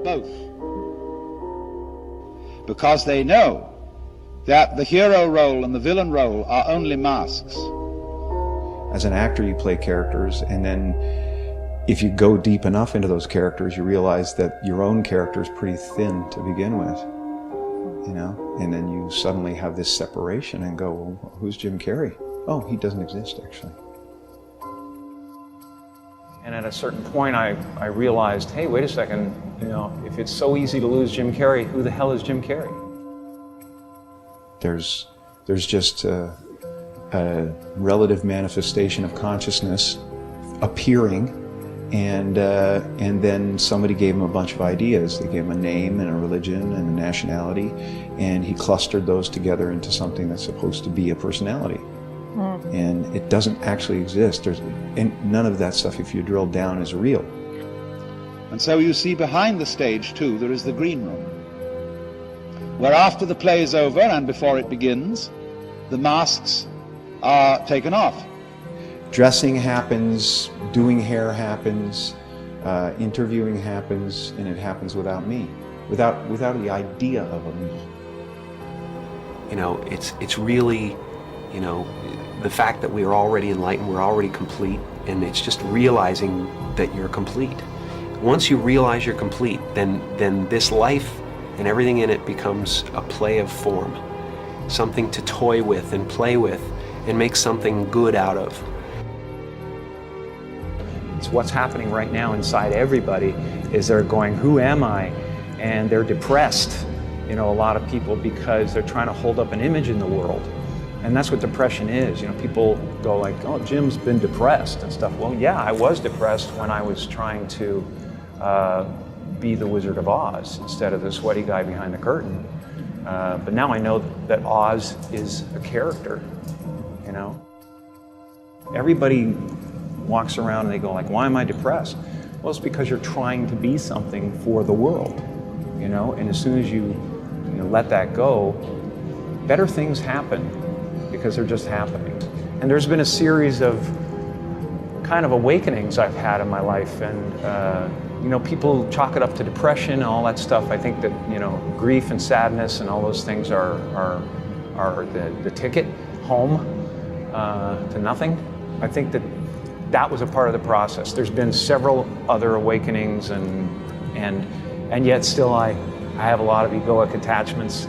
both, because they know that the hero role and the villain role are only masks. As an actor, you play characters, and then if you go deep enough into those characters, you realize that your own character is pretty thin to begin with, you know? And then you suddenly have this separation and go, well, who's Jim Carrey? Oh, he doesn't exist, actually. And at a certain point, I realized, hey, wait a second, you know, if it's so easy to lose Jim Carrey, who the hell is Jim Carrey? There's just a relative manifestation of consciousness appearing, and then somebody gave him a bunch of ideas. They gave him a name and a religion and a nationality, and he clustered those together into something that's supposed to be a personality. And it doesn't actually exist. And none of that stuff, if you drill down, is real. And so you see behind the stage, too, there is the green room, where after the play is over and before it begins, the masks are taken off. Dressing happens, doing hair happens, interviewing happens, and it happens without me, without the idea of a me. You know, it's really, you know, the fact that we are already enlightened, we're already complete, and it's just realizing that you're complete. Once you realize you're complete, then this life and everything in it becomes a play of form, something to toy with and play with and make something good out of. It's what's happening right now inside everybody is they're going, who am I? And they're depressed, you know, a lot of people, because they're trying to hold up an image in the world. And that's what depression is. You know, people go like, oh, Jim's been depressed and stuff. Well, yeah, I was depressed when I was trying to be the Wizard of Oz instead of the sweaty guy behind the curtain. But now I know that Oz is a character, you know. Everybody walks around and they go like, why am I depressed? Well, it's because you're trying to be something for the world, you know. And as soon as you let that go, better things happen, because they're just happening. And there's been a series of kind of awakenings I've had in my life, and you know, people chalk it up to depression and all that stuff. I think that, you know, grief and sadness and all those things are the ticket home to nothing. I think that was a part of the process. There's been several other awakenings, and yet still I have a lot of egoic attachments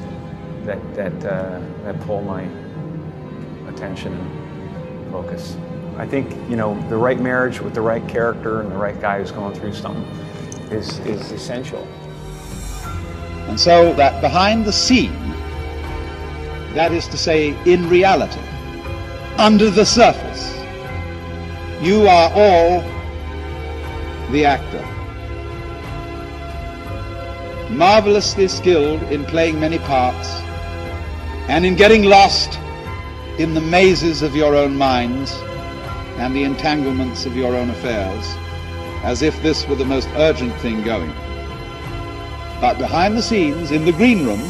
that pull my attention and focus. I think, you know, the right marriage with the right character and the right guy who's going through something is essential. And so that behind the scene, that is to say, in reality, under the surface, you are all the actor, marvelously skilled in playing many parts and in getting lost in the mazes of your own minds and the entanglements of your own affairs, as if this were the most urgent thing going. But behind the scenes, in the green room,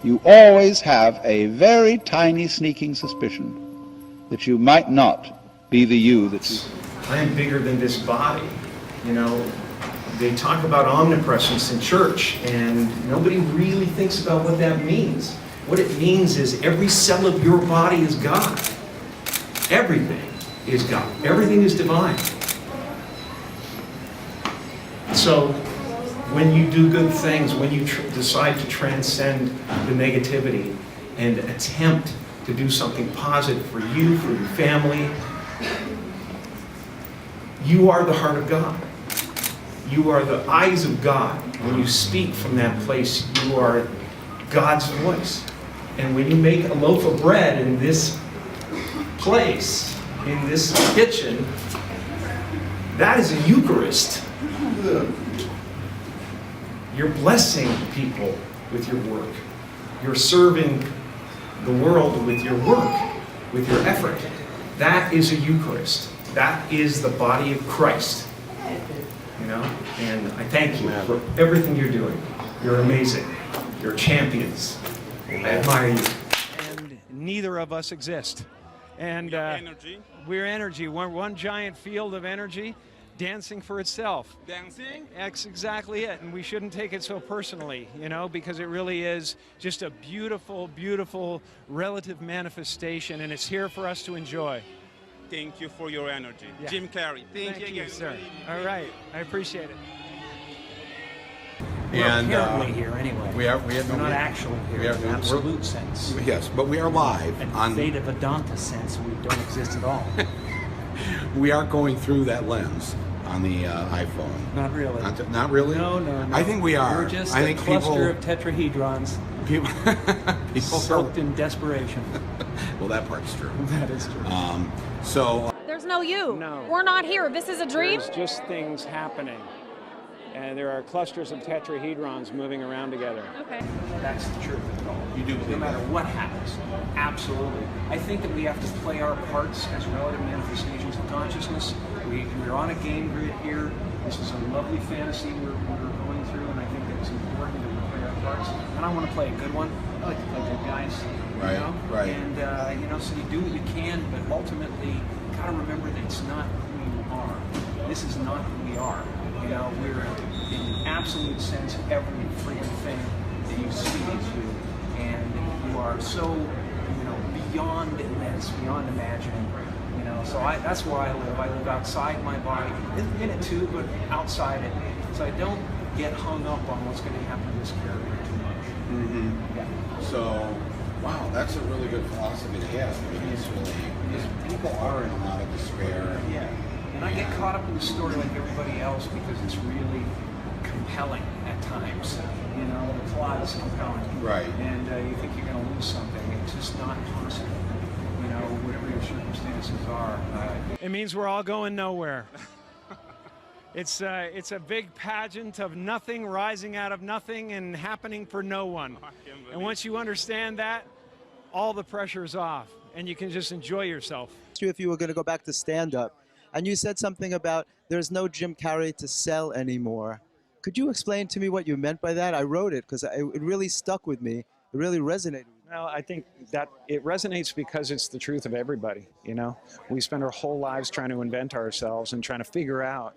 you always have a very tiny sneaking suspicion that you might not be the you that you... I am bigger than this body. You know, they talk about omnipresence in church, and nobody really thinks about what that means. What it means is every cell of your body is God. Everything is God. Everything is divine. So when you do good things, when you decide to transcend the negativity and attempt to do something positive for you, for your family, you are the heart of God. You are the eyes of God. When you speak from that place, you are God's voice. And when you make a loaf of bread in this place, in this kitchen, that is a Eucharist. You're blessing people with your work. You're serving the world with your work, with your effort. That is a Eucharist. That is the body of Christ. You know? And I thank you for everything you're doing. You're amazing. You're champions. I admire you. And neither of us exist. And we're energy. We're one giant field of energy dancing for itself. Dancing? That's exactly it, and we shouldn't take it so personally, you know, because it really is just a beautiful, beautiful relative manifestation, and it's here for us to enjoy. Thank you for your energy. Yeah. Jim Carrey. Thank you again. sir. All right, I appreciate it. We're And apparently here anyway. we're not actually here in the absolute sense. Yes, but we are live In on. the Theta Vedanta sense, we don't exist at all. We are going through that lens on the iPhone. Not really. Not really. No. I think we are. We're just I a think cluster of tetrahedrons people soaked in desperation. Well, that part's true. That is true. So There's no you. No. We're not here. This is a dream. There's just things happening, and there are clusters of tetrahedrons moving around together. Okay. That's the truth of it all. You do No believe matter that? what happens. Absolutely. I think that we have to play our parts as relative manifestations of consciousness. We're on a game grid here. This is a lovely fantasy we're going through, and I think that it's important that we play our parts. And I want to play a good one. I like to play good guys. Right, You know? right. And, so you do what you can, but ultimately, you got to remember that it's not who you are. This is not who we are. You know, we're in an absolute sense every freaking thing that you see is you. And you are so, beyond immense, beyond imagining. So that's where I live. I live outside my body, in it too, but outside it. So I don't get hung up on what's going to happen to this character too much. Mm-hmm. Yeah. So, wow, that's a really good philosophy to have. I mean, it's really, because people are in a lot of despair. Yeah. And I get caught up in the story like everybody else because it's really compelling at times. The plot is compelling. Right. And you think you're going to lose something. It's just not possible. Whatever your circumstances are. It means we're all going nowhere. It's a big pageant of nothing rising out of nothing and happening for no one. And once you understand that, all the pressure's off, and you can just enjoy yourself. If you were going to go back to stand-up, and you said something about there's no Jim Carrey to sell anymore. Could you explain to me what you meant by that? I wrote it because it really stuck with me. It really resonated with me. Well, I think that it resonates because it's the truth of everybody, We spend our whole lives trying to invent ourselves and trying to figure out,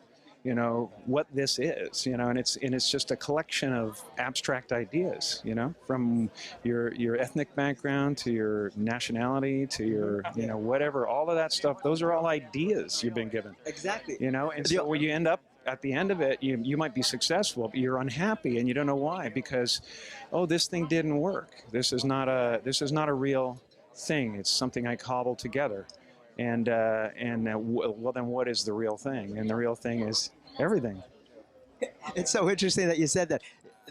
what this is, and it's just a collection of abstract ideas, from your ethnic background to your nationality to your, whatever, all of that stuff. Those are all ideas you've been given. Exactly. And so when you end up at the end of it, you might be successful, but you're unhappy and you don't know why, because, this thing didn't work. This is not a real thing. It's something I cobbled together. And well, then what is the real thing? And the real thing is everything. It's so interesting that you said that.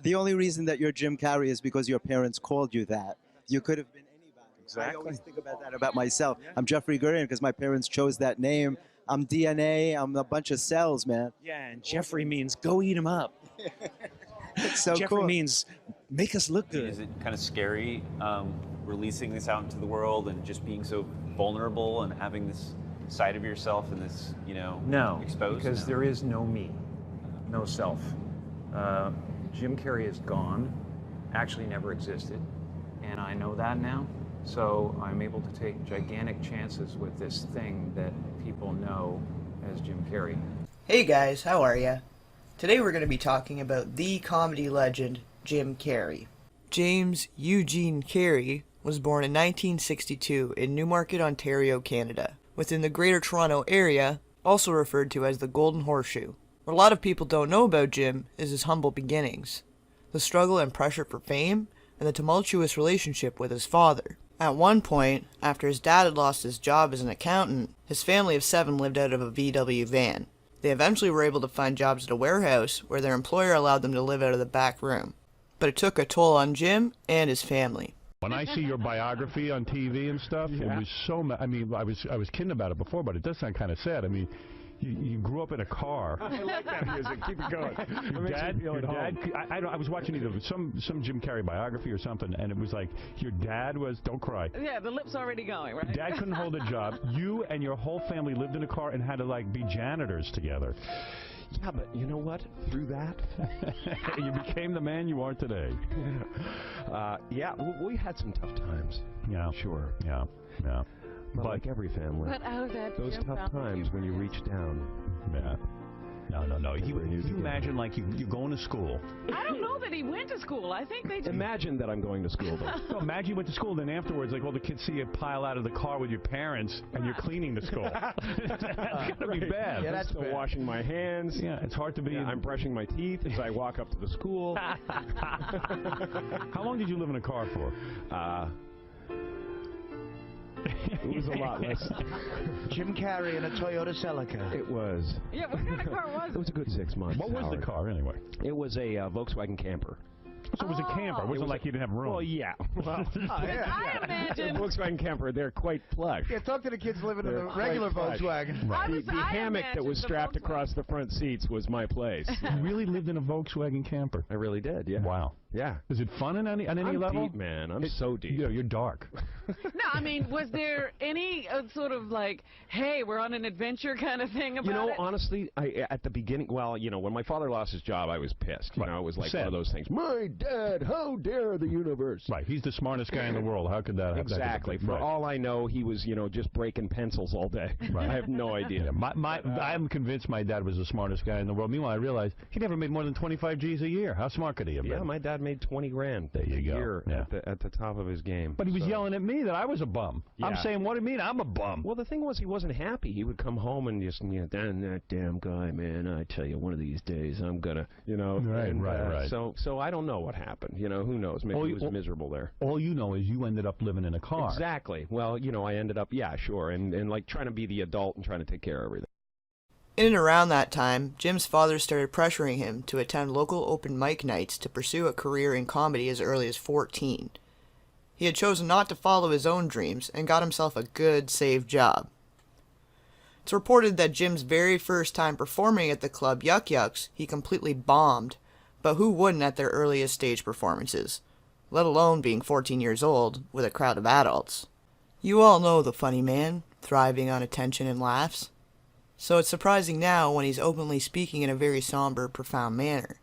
The only reason that you're Jim Carrey is because your parents called you that. You could have been anybody. Exactly. I always think about that about myself. I'm Jeffrey Gurian because my parents chose that name. I'm DNA. I'm a bunch of cells, man. Yeah, and Jeffrey means go eat them up. It's so Jeffrey cool. means make us look good. Is it kind of scary releasing this out into the world and just being so vulnerable and having this side of yourself and this, No, exposed? because there is no me, no self. Jim Carrey is gone, actually never existed, and I know that now. So I'm able to take gigantic chances with this thing that people know as Jim Carrey. Hey guys, how are ya? Today we're going to be talking about the comedy legend, Jim Carrey. James Eugene Carey was born in 1962 in Newmarket, Ontario, Canada, within the Greater Toronto Area, also referred to as the Golden Horseshoe. What a lot of people don't know about Jim is his humble beginnings, the struggle and pressure for fame, and the tumultuous relationship with his father. At one point, after his dad had lost his job as an accountant, his family of 7 lived out of a VW van. They eventually were able to find jobs at a warehouse where their employer allowed them to live out of the back room. But it took a toll on Jim and his family. When I see your biography on TV and stuff, it was so. I mean, I was kidding about it before, but it does sound kind of sad. I mean, you grew up in a car. I like that music. Keep it going. Your dad. I was watching either some Jim Carrey biography or something, and it was like your dad was. Don't cry. Yeah, the lip's already going, right? Dad couldn't hold a job. You and your whole family lived in a car and had to be janitors together. Yeah, but you know what? Through that, you became the man you are today. Yeah, we had some tough times. Yeah, sure. Yeah. But like every family, But out of that, those Jim tough found times when you reach down. Yeah. No. You imagine like you going to school. I don't know that he went to school. I think they just... Imagine that I'm going to school, though. So imagine you went to school, then afterwards, like all the kids see you pile out of the car with your parents, and you're cleaning the school. That's gotta be bad. Yeah, that's bad. washing my hands. Yeah, it's hard to be. I'm brushing my teeth as I walk up to the school. How long did you live in a car for? It was a lot less. Jim Carrey in a Toyota Celica. It was. Yeah, what kind of car was It was a good 6 months. What was the car anyway? It was a Volkswagen camper. So it was a camper. It wasn't like you didn't have room. Well, yeah. Well, I imagine. Volkswagen camper, they're quite plush. Yeah, talk to the kids living in They're the regular quite plush. Volkswagen. Right. The hammock that was strapped across the front seats was my place. You really lived in a Volkswagen camper? I really did, yeah. Wow. Yeah. Is it fun on any I'm level? deep, man. I'm so deep. You're dark. No, I mean, was there any sort of like, hey, we're on an adventure kind of thing about You know, it? honestly, at the beginning, well, when my father lost his job, I was pissed. You know, it was like Sad. one of those things. My dad, how dare the universe? Right, he's the smartest guy in the world. How could that happen? Exactly. For Right. all I know, he was, just breaking pencils all day. Right. I have no idea. Yeah, I'm convinced my dad was the smartest guy in the world. Meanwhile, I realized he never made more than 25 G's a year. How smart could he have been? Yeah, my dad made 20 grand There you a go. year Yeah. at the top of his game. But he was yelling at me that I was a bum. Yeah. I'm saying, what do you mean I'm a bum? Well, the thing was, he wasn't happy. He would come home and just, that damn guy, man. I tell you, one of these days I'm gonna, Right, and, right. So I don't know what happened. Who knows? Maybe he was miserable there. All you know is you ended up living in a car. Exactly. Well, I ended up, yeah, sure, and like trying to be the adult and trying to take care of everything. In and around that time, Jim's father started pressuring him to attend local open mic nights to pursue a career in comedy as early as 14. He had chosen not to follow his own dreams and got himself a good, safe job. It's reported that Jim's very first time performing at the club Yuck Yucks, he completely bombed, but who wouldn't at their earliest stage performances, let alone being 14 years old with a crowd of adults. You all know the funny man, thriving on attention and laughs. So it's surprising now when he's openly speaking in a very somber, profound manner.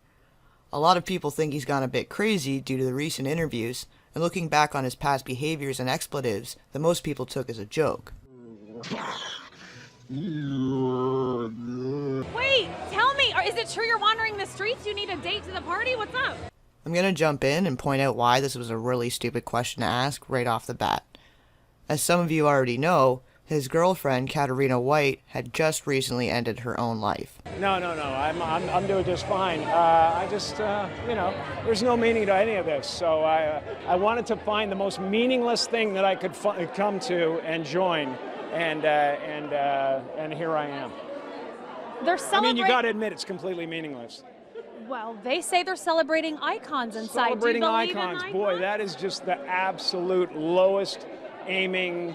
A lot of people think he's gone a bit crazy due to the recent interviews, and looking back on his past behaviors and expletives that most people took as a joke. Wait, tell me, is it true you're wandering the streets? You need a date to the party? What's up? I'm gonna jump in and point out why this was a really stupid question to ask right off the bat. As some of you already know, his girlfriend, Katerina White, had just recently ended her own life. No. I'm doing just fine. I just, there's no meaning to any of this. So I wanted to find the most meaningless thing that I could come to and join, and here I am. They're celebrating. You got to admit it's completely meaningless. Well, they say they're celebrating icons inside. Celebrating Do you believe icons. in Boy, that is just the absolute lowest aiming,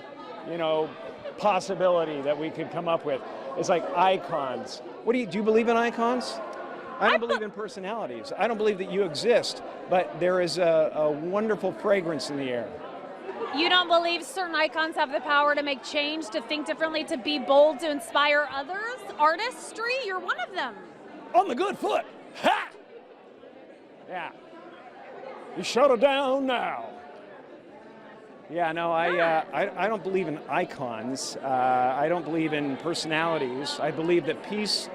possibility that we could come up with. It's like icons. Do you believe in icons? I don't believe in personalities. I don't believe that you exist, but there is a wonderful fragrance in the air. You don't believe certain icons have the power to make change, to think differently, to be bold, to inspire others? Artistry? You're one of them. On the good foot. Ha! Yeah. You shut her down now. Yeah, no, I don't believe in icons. I don't believe in personalities. I believe that peace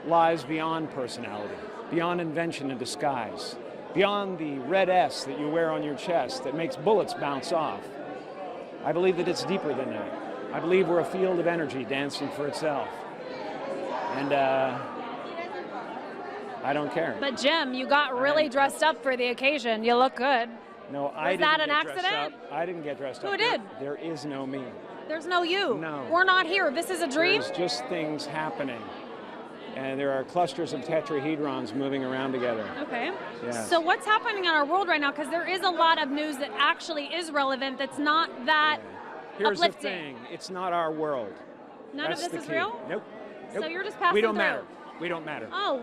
lies beyond personality, beyond invention and disguise, beyond the red S that you wear on your chest that makes bullets bounce off. I believe that it's deeper than that. I believe we're a field of energy dancing for itself. And I don't care. But Jim, you got really dressed up for the occasion. You look good. No, Was that an accident? I didn't get dressed up. Who did? There is no me. There's no you. No. We're not here. This is a dream? There's just things happening. And there are clusters of tetrahedrons moving around together. Okay. Yes. So what's happening in our world right now? Because there is a lot of news that actually is relevant that's not that Here's uplifting. the thing. It's not our world. None That's of this the is key. real? Nope. So you're just passing We don't through. matter. We don't matter. Oh.